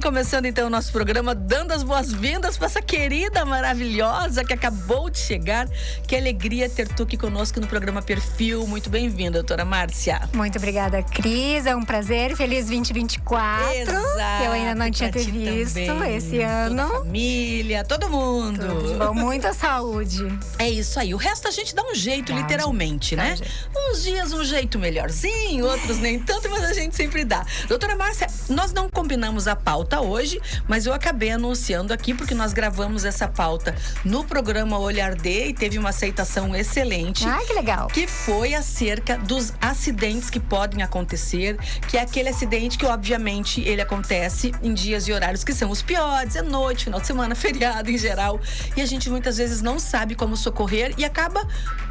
começando então o nosso programa, dando as boas-vindas para essa querida, maravilhosa que acabou de chegar. Que alegria ter tu aqui conosco no programa Perfil. Muito bem-vinda, doutora Márcia. Muito obrigada, Cris. É um prazer. Feliz 2024. Exato, que eu ainda não tinha te visto também. Esse ano. Toda a família, todo mundo. Tudo de bom, muita saúde. É isso aí. O resto a gente dá um jeito, literalmente, né? Uns dias um jeito melhorzinho, outros nem tanto, mas a gente sempre dá. Doutora Márcia, nós não combinamos a pauta hoje, mas eu acabei anunciando aqui porque nós gravamos essa pauta no programa Olhar D e teve uma aceitação excelente. Ah, que legal. Que foi acerca dos acidentes que podem acontecer, que é aquele acidente que, obviamente, ele acontece em dias e horários que são os piores, é noite, final de semana, feriado em geral, e a gente muitas vezes não sabe como socorrer e acaba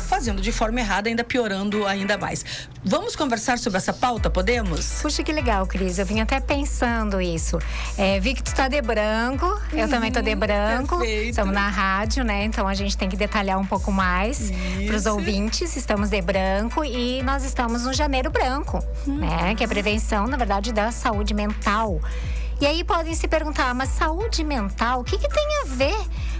fazendo de forma errada, ainda piorando ainda mais. Vamos conversar sobre essa pauta, podemos? Puxa, que legal, Cris. Eu vim até pensando isso. Vi que tu tá de branco, eu também tô de branco. Perfeito. Estamos na rádio, né? Então a gente tem que detalhar um pouco mais para os ouvintes. Estamos de branco e nós estamos no Janeiro Branco, né? Que é a prevenção, na verdade, da saúde mental. E aí podem se perguntar, mas saúde mental, o que tem a ver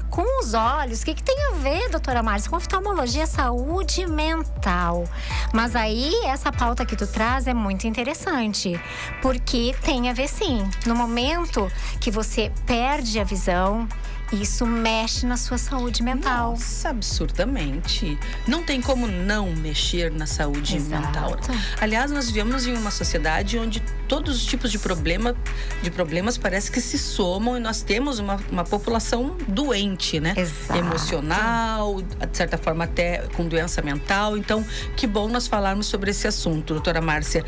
com os olhos? O que tem a ver, doutora Márcia, com oftalmologia, saúde mental? Mas aí, essa pauta que tu traz é muito interessante, porque tem a ver sim. No momento que você perde a visão, isso mexe na sua saúde mental. Nossa, absurdamente. Não tem como não mexer na saúde mental. Aliás, nós vivemos em uma sociedade onde todos os tipos de problemas parece que se somam e nós temos uma população doente, né? Exato. Emocional, de certa forma até com doença mental. Então, que bom nós falarmos sobre esse assunto, doutora Márcia.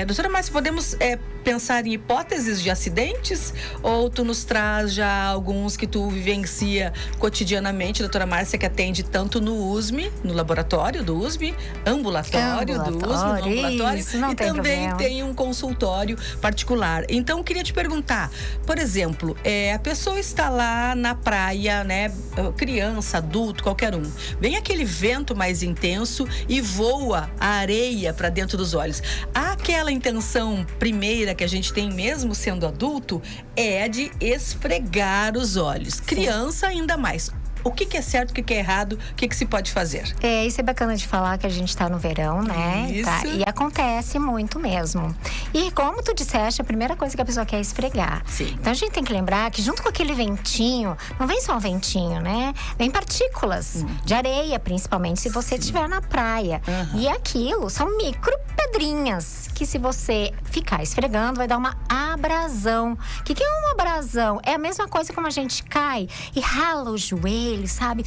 Doutora Márcia, podemos pensar em hipóteses de acidentes? Ou tu nos traz já alguns que tu vivencia cotidianamente, doutora Márcia, que atende tanto no USME, no laboratório do USME, ambulatório do USME, no ambulatório, isso, não e tem também problema. tem um consultório particular. Então, eu queria te perguntar, por exemplo, a pessoa está lá na praia, né, criança, adulto, qualquer um, vem aquele vento mais intenso e voa a areia para dentro dos olhos. Aquela intenção primeira que a gente tem mesmo sendo adulto é a de esfregar os olhos. Criança ainda mais. O que é certo, o que é errado, o que se pode fazer? Isso é bacana de falar que a gente tá no verão, né? Isso. Tá? E acontece muito mesmo. E como tu disseste, a primeira coisa que a pessoa quer é esfregar. Sim. Então a gente tem que lembrar que junto com aquele ventinho, não vem só um ventinho, né? Vem partículas de areia, principalmente, se você estiver na praia. E aquilo são micro pedrinhas que, se você ficar esfregando, vai dar uma abrasão. O que é uma abrasão? É a mesma coisa como a gente cai e rala o joelho, sabe?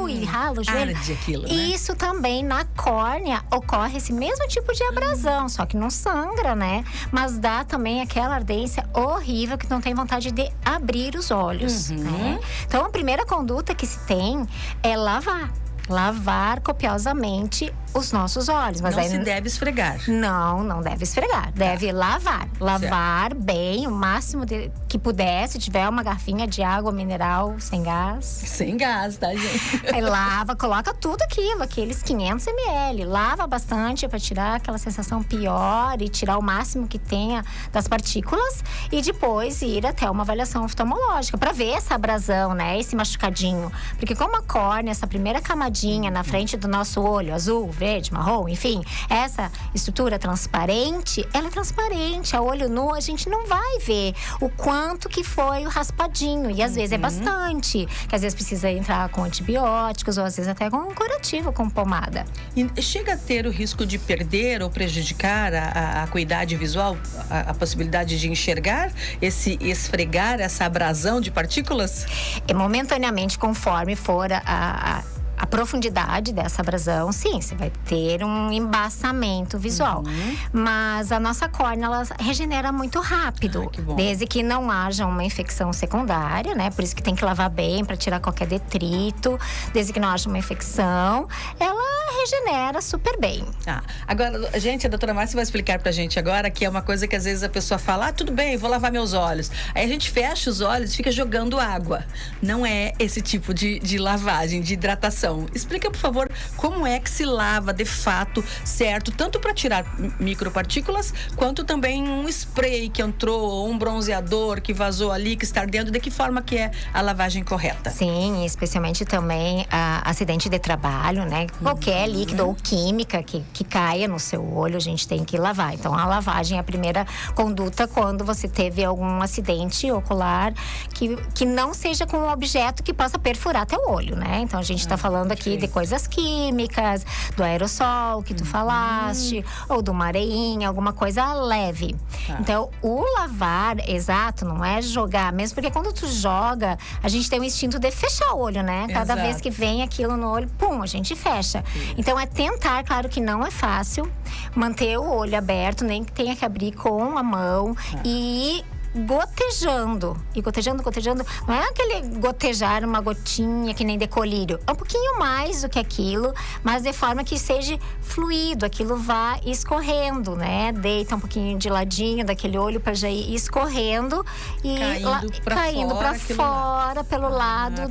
E rala o joelho. Arde aquilo, né? Isso também na córnea ocorre esse mesmo tipo de abrasão, só que não sangra, né? Mas dá também aquela ardência horrível que não tem vontade de abrir os olhos, né? Então a primeira conduta que se tem é lavar copiosamente os nossos olhos. Mas não aí se deve esfregar. Não deve esfregar. Deve lavar. Lavar bem, o máximo que puder. Se tiver uma garrafinha de água mineral sem gás. Sem gás, tá, gente? Aí lava, coloca tudo aquilo, aqueles 500 ml. Lava bastante para tirar aquela sensação pior e tirar o máximo que tenha das partículas. E depois ir até uma avaliação oftalmológica para ver essa abrasão, né? Esse machucadinho. Porque como a córnea, essa primeira camadinha na frente do nosso olho, azul, verde, marrom, enfim, essa estrutura transparente, ela é transparente. A olho nu, a gente não vai ver o quanto que foi o raspadinho. E às vezes é bastante. Que às vezes precisa entrar com antibióticos ou às vezes até com um curativo, com pomada. E chega a ter o risco de perder ou prejudicar a acuidade visual? A possibilidade de enxergar esse esfregar, essa abrasão de partículas? Momentaneamente, conforme for a profundidade dessa abrasão, sim, você vai ter um embaçamento visual. Mas a nossa córnea, ela regenera muito rápido. Que bom. Desde que não haja uma infecção secundária, né? Por isso que tem que lavar bem para tirar qualquer detrito. Desde que não haja uma infecção, ela regenera super bem. Agora, gente, a doutora Márcia vai explicar pra gente agora que é uma coisa que às vezes a pessoa fala, tudo bem, vou lavar meus olhos. Aí a gente fecha os olhos e fica jogando água. Não é esse tipo de lavagem, de hidratação. hidratação. Explica, por favor, como é que se lava de fato, certo? Tanto para tirar micropartículas, quanto também um spray que entrou, ou um bronzeador que vazou ali, que está ardendo. De que forma que é a lavagem correta? Sim, especialmente também acidente de trabalho, né? Qualquer líquido ou química que caia no seu olho, a gente tem que lavar. Então, a lavagem é a primeira conduta quando você teve algum acidente ocular que não seja com um objeto que possa perfurar teu olho, né? Então, a gente está falando aqui de coisas químicas, do aerossol que tu falaste, ou de uma areinha, alguma coisa leve. Então, o lavar, exato, não é jogar, mesmo porque quando tu joga, a gente tem o instinto de fechar o olho, né? Cada vez que vem aquilo no olho, pum, a gente fecha. Então, é tentar, claro que não é fácil, manter o olho aberto, nem que tenha que abrir com a mão e gotejando. E gotejando. Não é aquele gotejar uma gotinha que nem de colírio. É um pouquinho mais do que aquilo, mas de forma que seja fluido. Aquilo vá escorrendo, né? Deita um pouquinho de ladinho daquele olho para já ir escorrendo e caindo para fora pelo lado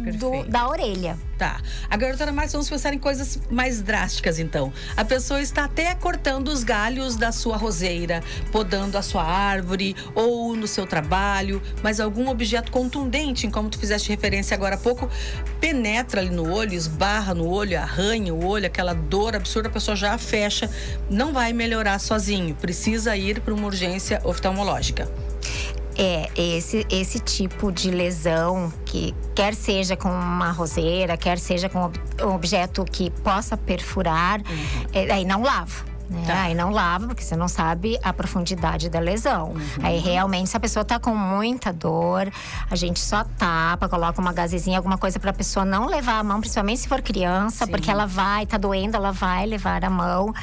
da orelha. Tá. Agora, doutora Márcia, vamos pensar em coisas mais drásticas, então. A pessoa está até cortando os galhos da sua roseira, podando a sua árvore ou no seu trabalho, mas algum objeto contundente, como tu fizeste referência agora há pouco, penetra ali no olho, esbarra no olho, arranha o olho, aquela dor absurda, a pessoa já fecha, não vai melhorar sozinho, precisa ir para uma urgência oftalmológica. Esse tipo de lesão, que quer seja com uma roseira, quer seja com um objeto que possa perfurar, aí não lava. Né? Tá. Aí não lava, porque você não sabe a profundidade da lesão. Aí realmente, se a pessoa tá com muita dor, a gente só tapa, coloca uma gazezinha, alguma coisa pra pessoa não levar a mão, principalmente se for criança, porque ela tá doendo, ela vai levar a mão,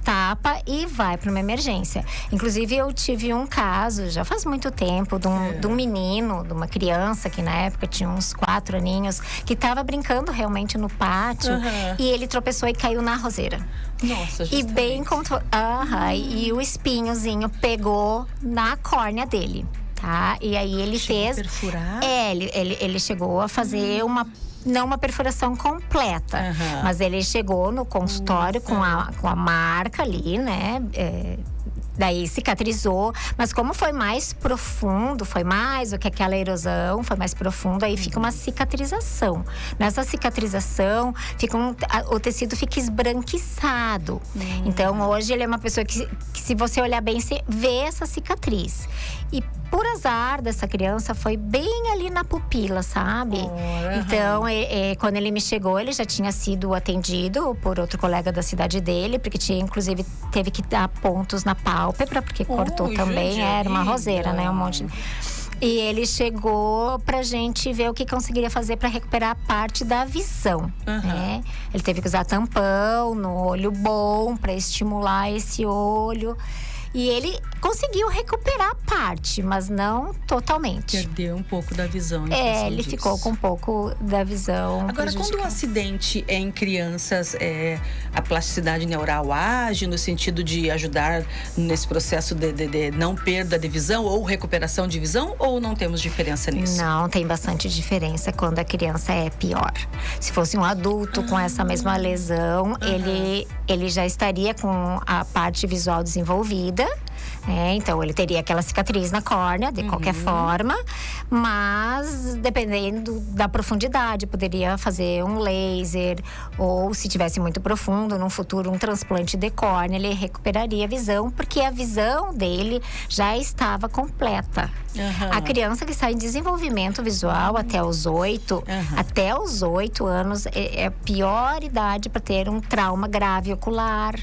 tapa e vai para uma emergência. Inclusive, eu tive um caso, já faz muito tempo, de um menino, de uma criança, que na época tinha uns 4 aninhos, que tava brincando realmente no pátio, e ele tropeçou e caiu na roseira. Nossa, justamente. E bem e o espinhozinho pegou na córnea dele, tá? E aí ele fez... Perfurar? Ele chegou a fazer não uma perfuração completa, mas ele chegou no consultório com a marca ali, né? Daí cicatrizou, mas como foi mais profundo, foi mais do que aquela erosão, foi mais profundo, aí fica uma cicatrização. Nessa cicatrização, o tecido fica esbranquiçado. Então, hoje ele é uma pessoa que se você olhar bem, você vê essa cicatriz. E por azar dessa criança, foi bem ali na pupila, sabe? Então, quando ele me chegou, ele já tinha sido atendido por outro colega da cidade dele, porque inclusive teve que dar pontos na pálpebra, porque cortou também, era uma roseira, né? Um monte. E ele chegou pra gente ver o que conseguiria fazer pra recuperar a parte da visão, né? Ele teve que usar tampão no olho bom pra estimular esse olho. E ele conseguiu recuperar parte, mas não totalmente. Perdeu um pouco da visão. Ele ficou com um pouco da visão. Agora, quando o acidente é em crianças, a plasticidade neural age no sentido de ajudar nesse processo de não perda de visão ou recuperação de visão? Ou não temos diferença nisso? Não, tem bastante diferença quando a criança é pior. Se fosse um adulto com essa mesma lesão, ele já estaria com a parte visual desenvolvida. Então, ele teria aquela cicatriz na córnea, de qualquer forma. Mas, dependendo da profundidade, poderia fazer um laser. Ou, se tivesse muito profundo, num futuro, um transplante de córnea. Ele recuperaria a visão, porque a visão dele já estava completa. A criança que está em desenvolvimento visual até os 8 anos, é a pior idade para ter um trauma grave ocular.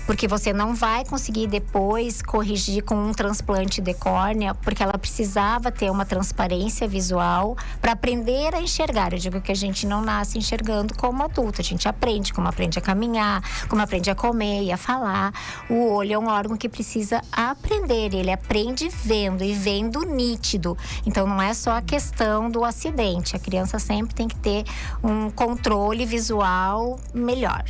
Porque você não vai conseguir depois corrigir com um transplante de córnea, porque ela precisava ter uma transparência visual para aprender a enxergar. Eu digo que a gente não nasce enxergando como adulto, a gente aprende, como aprende a caminhar, como aprende a comer e a falar. O olho é um órgão que precisa aprender, ele aprende vendo e vendo nítido. Então não é só a questão do acidente, a criança sempre tem que ter um controle visual melhor.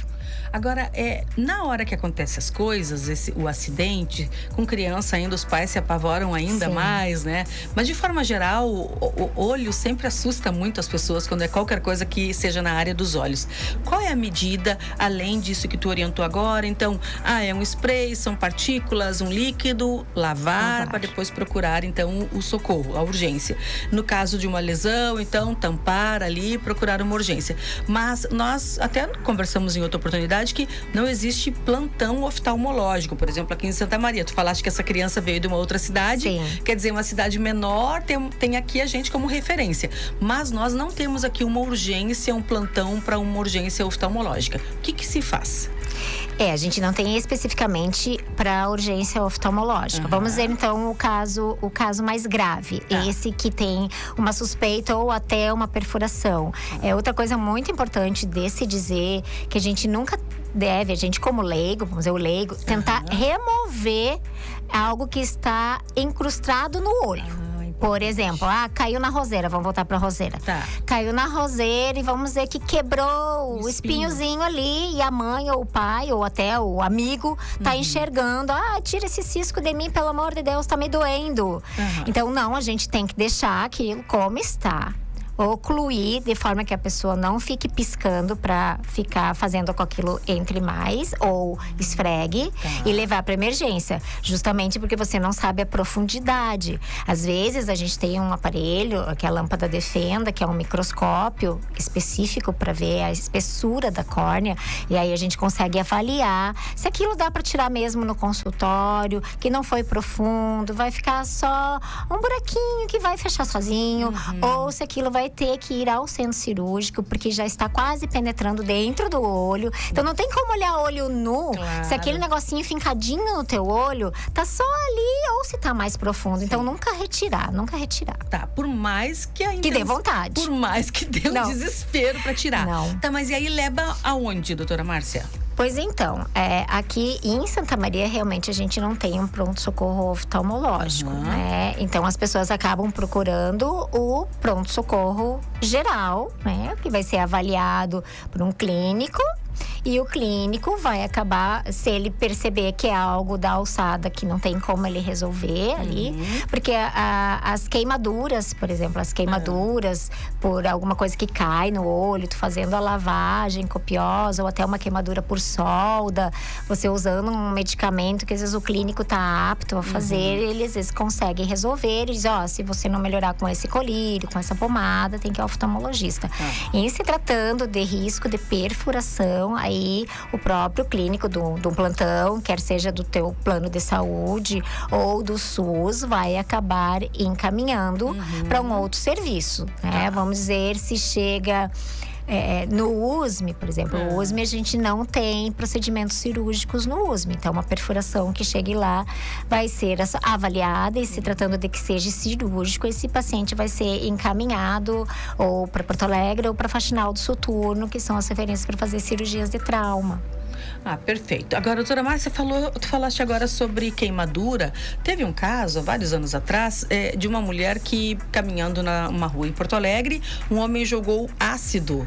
Agora, na hora que acontecem as coisas, o acidente, com criança ainda, os pais se apavoram ainda Sim. mais, né? Mas de forma geral, o olho sempre assusta muito as pessoas quando é qualquer coisa que seja na área dos olhos. Qual é a medida, além disso que tu orientou agora? Então, é um spray, são partículas, um líquido, lavar para depois procurar, então, o socorro, a urgência. No caso de uma lesão, então, tampar ali, procurar uma urgência. Mas nós até conversamos em outra oportunidade que não existe plantão oftalmológico, por exemplo, aqui em Santa Maria. Tu falaste que essa criança veio de uma outra cidade, Sim. Quer dizer, uma cidade menor, tem aqui a gente como referência. Mas nós não temos aqui uma urgência, um plantão para uma urgência oftalmológica. O que se faz? A gente não tem especificamente para urgência oftalmológica. Vamos ver então o caso mais grave, esse que tem uma suspeita ou até uma perfuração. Outra coisa muito importante de se dizer que a gente nunca deve, a gente como leigo, vamos dizer o leigo, tentar remover algo que está incrustado no olho. Por exemplo, caiu na roseira, vamos voltar pra roseira. Tá. Caiu na roseira e vamos dizer que quebrou o espinhozinho ali. E a mãe ou o pai ou até o amigo tá enxergando. Tira esse cisco de mim, pelo amor de Deus, tá me doendo. Então não, a gente tem que deixar aquilo como está. Ocluir de forma que a pessoa não fique piscando para ficar fazendo com aquilo entre mais, ou esfregue e levar para emergência, justamente porque você não sabe a profundidade. Às vezes a gente tem um aparelho, que é a lâmpada Defenda, que é um microscópio específico para ver a espessura da córnea, e aí a gente consegue avaliar se aquilo dá para tirar mesmo no consultório, que não foi profundo, vai ficar só um buraquinho que vai fechar sozinho, ou se aquilo vai ter que ir ao centro cirúrgico, porque já está quase penetrando dentro do olho. Então não tem como olhar olho nu, se aquele negocinho fincadinho no teu olho tá só ali, ou se tá mais profundo. Então nunca retirar. Tá, por mais que ainda que dê vontade. Por mais que dê um desespero pra tirar. Não. Tá, mas e aí leva aonde, doutora Márcia? Pois então, aqui em Santa Maria, realmente, a gente não tem um pronto-socorro oftalmológico, né? Então, as pessoas acabam procurando o pronto-socorro geral, né? Que vai ser avaliado por um clínico. E o clínico vai acabar, se ele perceber que é algo da alçada que não tem como ele resolver ali. Porque as queimaduras, por exemplo, por alguma coisa que cai no olho, tu fazendo a lavagem copiosa, ou até uma queimadura por solda, você usando um medicamento que às vezes o clínico tá apto a fazer, ele às vezes consegue resolver. Ele diz, se você não melhorar com esse colírio, com essa pomada, tem que ir ao oftalmologista. Em se tratando de risco de perfuração, aí o próprio clínico do plantão, quer seja do teu plano de saúde ou do SUS, vai acabar encaminhando para um outro serviço, né? Vamos dizer, se chega no USME, por exemplo, o USME a gente não tem procedimentos cirúrgicos no USME. Então, uma perfuração que chegue lá vai ser avaliada e, se tratando de que seja cirúrgico, esse paciente vai ser encaminhado ou para Porto Alegre ou para Faxinal do Soturno, que são as referências para fazer cirurgias de trauma. Perfeito. Agora, doutora Márcia, tu falaste agora sobre queimadura. Teve um caso, há vários anos atrás, de uma mulher que, caminhando numa rua em Porto Alegre, um homem jogou ácido.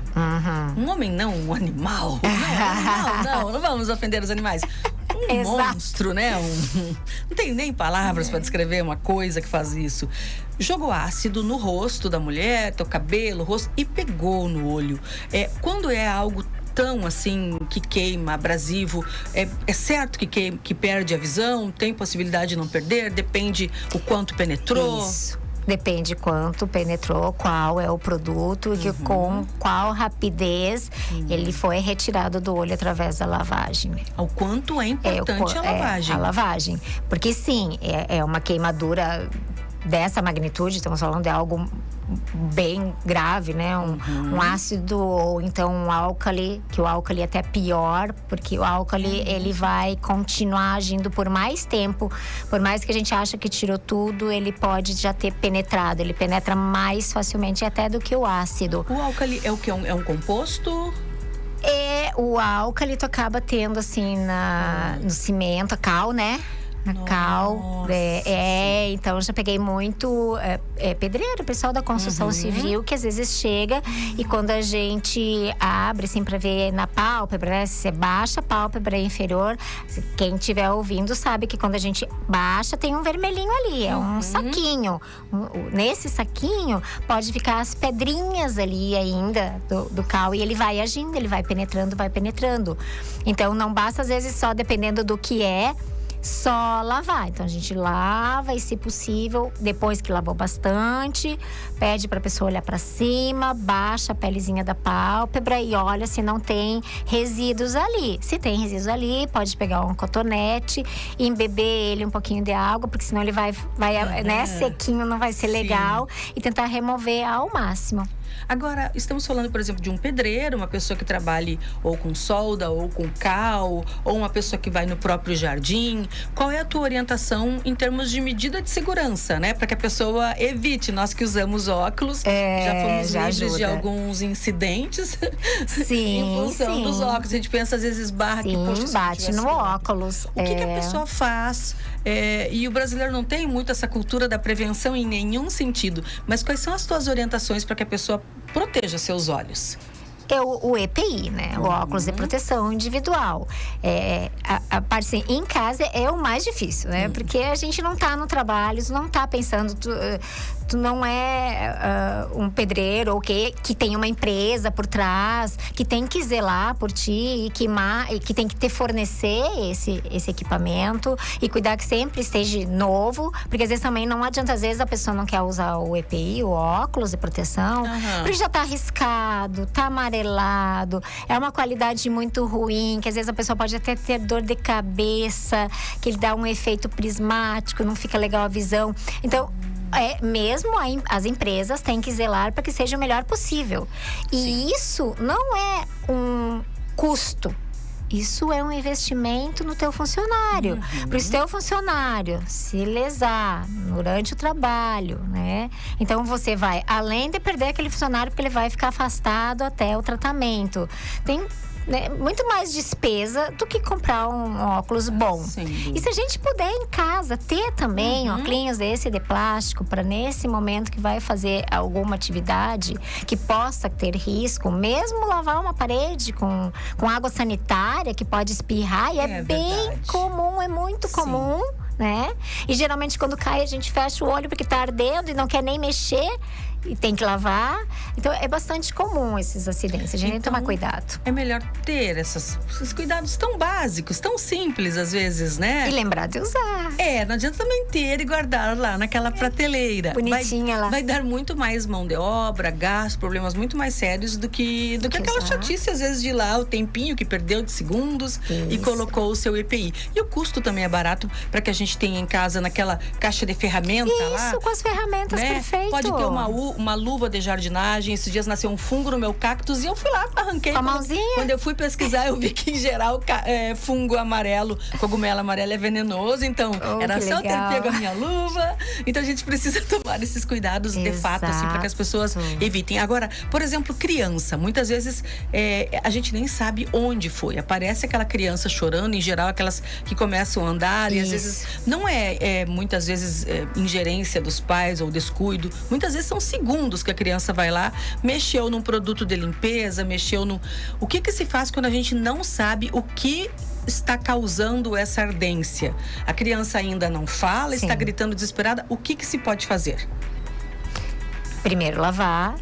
Um homem não, um animal. Não vamos ofender os animais. Um monstro, né? Não tem nem palavras para descrever uma coisa que faz isso. Jogou ácido no rosto da mulher, teu cabelo, rosto, e pegou no olho. Quando é algo tão assim, que queima, abrasivo, é certo que perde a visão? Tem possibilidade de não perder? Depende o quanto penetrou? Isso. Depende quanto penetrou, qual é o produto e com qual rapidez ele foi retirado do olho através da lavagem. O quanto é importante a lavagem. A lavagem. Porque sim, é uma queimadura dessa magnitude, estamos falando de algo bem grave, né? Um ácido ou então um álcali, que o álcali é até pior, porque o álcali ele vai continuar agindo por mais tempo. Por mais que a gente ache que tirou tudo, ele pode já ter penetrado. Ele penetra mais facilmente até do que o ácido. O álcali é o que? É um composto? O álcali tu acaba tendo assim no cimento, a cal, né? a cal. Então já peguei muito pedreiro, pessoal da construção civil, que às vezes chega e quando a gente abre assim pra ver na pálpebra, né? Se você baixa a pálpebra inferior, quem estiver ouvindo sabe que quando a gente baixa tem um vermelhinho ali, é um saquinho. Nesse saquinho pode ficar as pedrinhas ali ainda do cal e ele vai agindo, ele vai penetrando. Então não basta às vezes só dependendo do que só lavar. Então a gente lava e, se possível, depois que lavou bastante, pede para a pessoa olhar para cima, baixa a pelezinha da pálpebra e olha se não tem resíduos ali. Se tem resíduos ali, pode pegar um cotonete e embeber ele um pouquinho de água, porque senão ele vai né, sequinho, não vai ser legal, e tentar remover ao máximo. Agora, estamos falando, por exemplo, de um pedreiro, uma pessoa que trabalhe ou com solda, ou com cal, ou uma pessoa que vai no próprio jardim. Qual é a tua orientação em termos de medida de segurança, né? Para que a pessoa evite, nós que usamos óculos, já fomos livres de alguns incidentes em função dos óculos. A gente pensa, às vezes, que poxa, bate no óculos. O que a pessoa faz? E o brasileiro não tem muito essa cultura da prevenção em nenhum sentido. Mas quais são as tuas orientações para que a pessoa proteja seus olhos? O EPI, né? O óculos de proteção individual. A parte assim, em casa é o mais difícil, né? Porque a gente não tá no trabalho, não tá pensando… Tu não é um pedreiro ou que tem uma empresa por trás, que tem que zelar por ti e que tem que te fornecer esse equipamento e cuidar que sempre esteja novo, porque às vezes também não adianta, às vezes a pessoa não quer usar o EPI, o óculos de proteção, porque já tá arriscado, tá amarelado, é uma qualidade muito ruim, que às vezes a pessoa pode até ter dor de cabeça, que ele dá um efeito prismático, não fica legal a visão. Então, mesmo as empresas têm que zelar para que seja o melhor possível. E isso não é um custo. Isso é um investimento no teu funcionário. Para o teu funcionário se lesar durante o trabalho, né? Então você vai, além de perder aquele funcionário, porque ele vai ficar afastado até o tratamento. Tem muito mais despesa do que comprar um óculos bom. E se a gente puder em casa ter também óculos desse de plástico para nesse momento que vai fazer alguma atividade que possa ter risco, mesmo lavar uma parede com água sanitária que pode espirrar, e é bem comum, é muito comum. Né? E geralmente quando cai a gente fecha o olho porque tá ardendo e não quer nem mexer e tem que lavar. Então é bastante comum esses acidentes. A gente tem que tomar cuidado. É melhor ter esses cuidados tão básicos, tão simples às vezes, né? E lembrar de usar. Não adianta também ter e guardar lá naquela prateleira. Bonitinha lá. Vai dar muito mais mão de obra, gasto, problemas muito mais sérios do que aquela chatice às vezes de ir lá, o tempinho que perdeu de segundos e colocou o seu EPI. E o custo também é barato para que a gente tenha em casa naquela caixa de ferramenta lá. Isso, com as ferramentas, né? Perfeito. Pode ter uma luva de jardinagem. Esses dias nasceu um fungo no meu cactus e eu fui lá, arranquei. Com a mãozinha? Quando eu fui pesquisar, eu vi que em geral fungo amarelo, cogumelo amarelo é venenoso. Então, era só ter pego a minha luva. Então, a gente precisa tomar esses cuidados de fato, assim, para que as pessoas evitem. Agora, por exemplo, criança. Muitas vezes a gente nem sabe onde foi. Aparece aquela criança chorando, em geral, aquelas que começam a andar. E às vezes não muitas vezes ingerência dos pais ou descuido. Muitas vezes são segundos que a criança vai lá, mexeu num produto de limpeza, mexeu no… O que se faz quando a gente não sabe o que está causando essa ardência? A criança ainda não fala, está gritando desesperada. O que se pode fazer? Primeiro lavar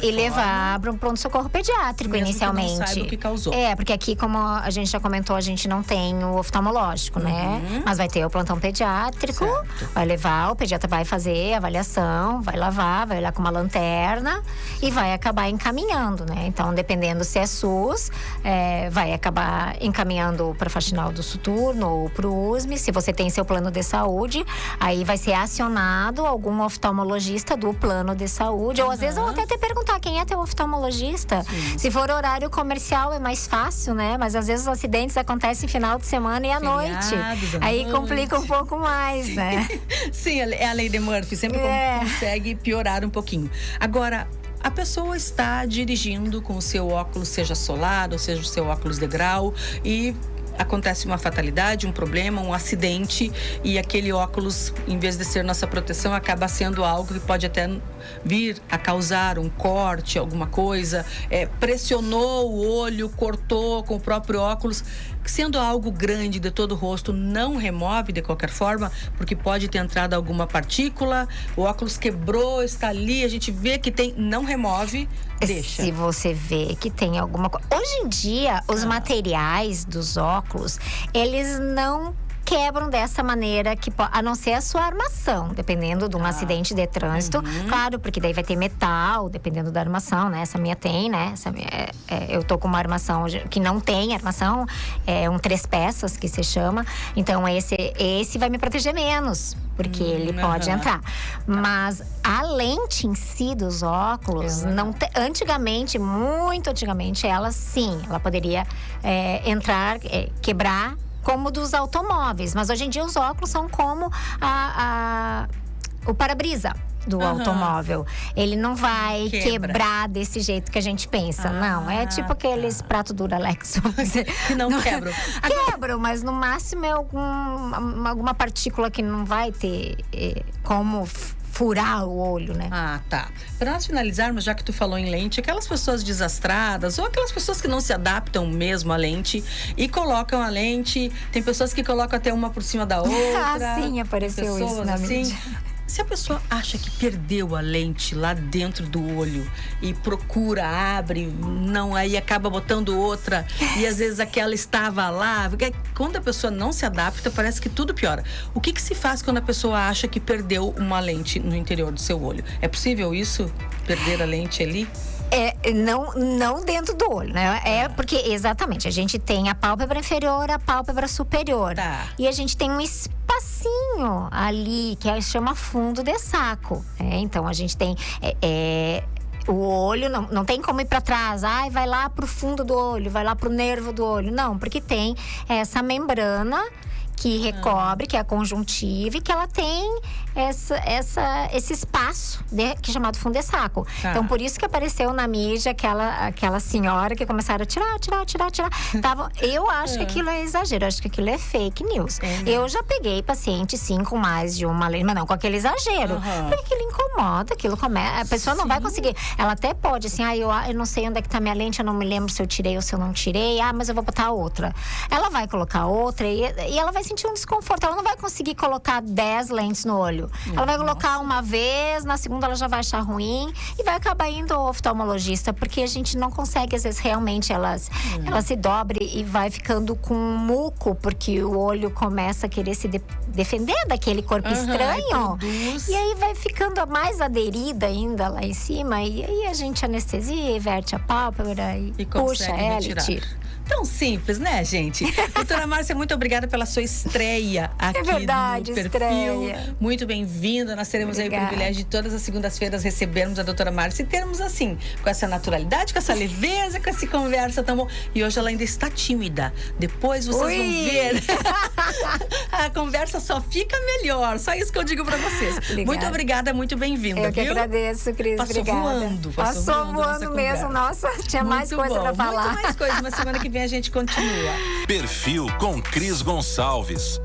e levar para um pronto-socorro pediátrico. Mesmo inicialmente. Que não saiba o que causou. Porque aqui, como a gente já comentou, a gente não tem o oftalmológico, né? Mas vai ter o plantão pediátrico, vai levar, o pediatra vai fazer a avaliação, vai lavar, vai olhar com uma lanterna e vai acabar encaminhando, né? Então, dependendo se é SUS, vai acabar encaminhando para a Faxinal do Soturno ou para o USM. Se você tem seu plano de saúde, aí vai ser acionado algum oftalmologista do plano de saúde, ou às vezes vão até te perguntar quem é teu oftalmologista. Se for horário comercial é mais fácil, né? Mas às vezes os acidentes acontecem final de semana e à noite. Aí complica um pouco mais, né? Sim, é a lei de Murphy, sempre consegue piorar um pouquinho. Agora, a pessoa está dirigindo com o seu óculos, seja solar ou seja o seu óculos de grau, e acontece uma fatalidade, um problema, um acidente, e aquele óculos, em vez de ser nossa proteção, acaba sendo algo que pode até vir a causar um corte, alguma coisa, pressionou o olho, cortou com o próprio óculos, sendo algo grande de todo o rosto, não remove de qualquer forma, porque pode ter entrado alguma partícula, o óculos quebrou, está ali, a gente vê que tem, não remove, deixa. Se você vê que tem alguma coisa. Hoje em dia, os materiais dos óculos, eles não quebram dessa maneira, a não ser a sua armação, dependendo de um acidente de trânsito. Claro, porque daí vai ter metal, dependendo da armação, né? Essa minha tem, né? Eu tô com uma armação que não tem armação, é um 3 peças que se chama. Então, esse vai me proteger menos, porque ele pode entrar. Mas a lente em si dos óculos, antigamente, muito antigamente, ela poderia entrar, quebrar, como dos automóveis. Mas hoje em dia os óculos são como o para-brisa do automóvel. Ele não vai quebrar desse jeito que a gente pensa. Não, é tipo aqueles prato Duralex. Que não quebram. Quebram, mas no máximo é alguma partícula que não vai ter como furar o olho, né? Tá. Para nós finalizarmos, já que tu falou em lente, aquelas pessoas desastradas ou aquelas pessoas que não se adaptam mesmo à lente e colocam a lente, tem pessoas que colocam até uma por cima da outra. Sim, apareceu isso na mídia. Se a pessoa acha que perdeu a lente lá dentro do olho e procura, abre, aí acaba botando outra e às vezes aquela estava lá, porque quando a pessoa não se adapta, parece que tudo piora. O que se faz quando a pessoa acha que perdeu uma lente no interior do seu olho? É possível isso? Perder a lente ali? Não dentro do olho, né? Porque, exatamente, a gente tem a pálpebra inferior, a pálpebra superior. E a gente tem um espacinho ali, que chama fundo de saco. Então, a gente tem... o olho não tem como ir para trás, vai lá pro fundo do olho, vai lá pro nervo do olho. Não, porque tem essa membrana que recobre, que é a conjuntiva, e que ela tem esse espaço que é chamado fundo de saco. Então, por isso que apareceu na mídia aquela senhora que começaram a tirar. Eu acho que aquilo é exagero, eu acho que aquilo é fake news. Eu já peguei paciente, sim, com mais de uma lente, mas não com aquele exagero. Porque aquilo incomoda, a pessoa não vai conseguir. Ela até pode, assim, eu não sei onde é que tá minha lente, eu não me lembro se eu tirei ou se eu não tirei, mas eu vou botar outra. Ela vai colocar outra e ela vai sentir um desconforto. Ela não vai conseguir colocar 10 lentes no olho. Ela vai colocar uma vez, na segunda ela já vai achar ruim e vai acabar indo ao oftalmologista, porque a gente não consegue, às vezes, realmente ela se dobre e vai ficando com muco, porque o olho começa a querer se defender daquele corpo estranho. E aí vai ficando mais aderida ainda lá em cima, e aí a gente anestesia, verte a pálpebra e puxa ela e tira. Tão simples, né, gente? Doutora Márcia, muito obrigada pela sua estreia aqui no Perfil. Estreia. Muito bem-vinda. Nós teremos aí o privilégio de todas as segundas-feiras recebermos a doutora Márcia e termos assim, com essa naturalidade, com essa leveza, com essa conversa tão bom. E hoje ela ainda está tímida. Depois vocês vão ver. A conversa só fica melhor. Só isso que eu digo pra vocês. Obrigada. Muito obrigada, muito bem-vinda. Eu que agradeço, Cris. Passou obrigada. Passou voando mesmo. Nossa, tinha muito mais coisa pra falar. Muito mais coisa. Uma semana que vem a gente continua. Perfil com Cris Gonçalves.